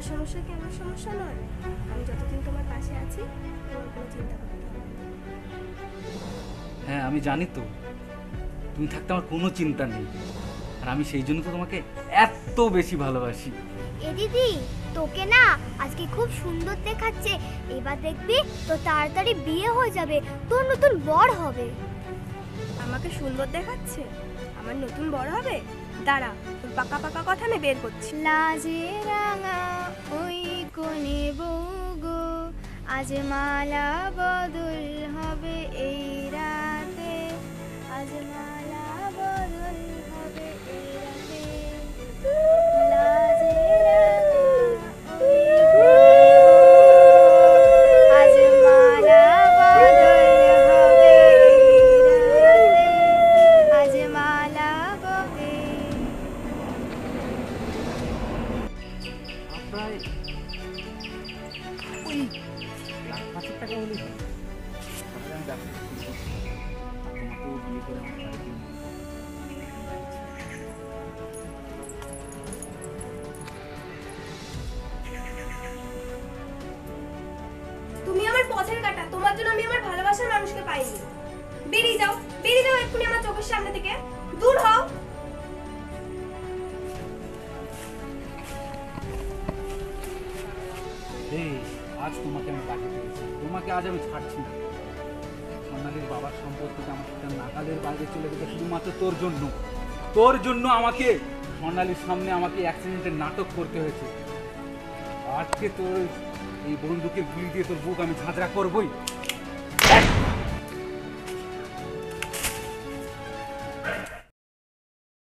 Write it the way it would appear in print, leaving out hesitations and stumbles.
তোমার সমস্যা কি আমার সমস্যা নয়? আমি যতদিন তোমার পাশে আছি তোমার কোনো চিন্তা করতে হবে না। হ্যাঁ আমি জানি তো, তুমি থাকতে আমার কোনো চিন্তা নেই। আর আমি সেই জন্য তো তোমাকে এত বেশি ভালোবাসি। এ দিদি, তোকে না আজকে খুব সুন্দর দেখাচ্ছে। এবার দেখবি তো তাড়াতাড়ি বিয়ে হয়ে যাবে, তোর নতুন বর হবে। আমাকে সুন্দর দেখাচ্ছে? আমার নতুন বড় হবে? দাঁড়া, তোর পাকা পাকা কথা আমি বের করছি। লাজে রাঙা ওই কোণে বউ গো, আজ মালা বদল হবে এই রাতে, আজ মালা বদল হবে এই রাতে। লাজে রাঙা ওই কোণে বউ গো, আজ মালা বদল হবে এই রাতে, আজ মালা বদল। প্রায় ওই 1,00,000 টাকা হলে তাহলে আমি ব্যবসা শুরু করতে পারি। আর তোমাকেও বিয়ে করে আমার বাড়িতে নিয়ে আসবো। তুমি আমার পথের কাটা, তোমার জন্য আমি আমার ভালোবাসার মানুষকে পাইনি। বেরিয়ে যাও, বেরিয়ে যাও এক্ষুনি আমার চোখের সামনে থেকে, দূর হও। এই আজ তোমাকে আমি বাকি পেয়েছি, তোমাকে আজ আমি ছাড়ছি না। সোনালির বাবার সম্পত্তিটা আমার সাথে নাগালের বাইরে চলে গেছে শুধুমাত্র তোর জন্য। তোর জন্য আমাকে সোনালির সামনে আমাকে অ্যাক্সিডেন্টের নাটক করতে হয়েছে। আজকে তোর এই বন্দুকের গুলি দিয়ে তোর বুক আমি ঝাঁঝরা করবই।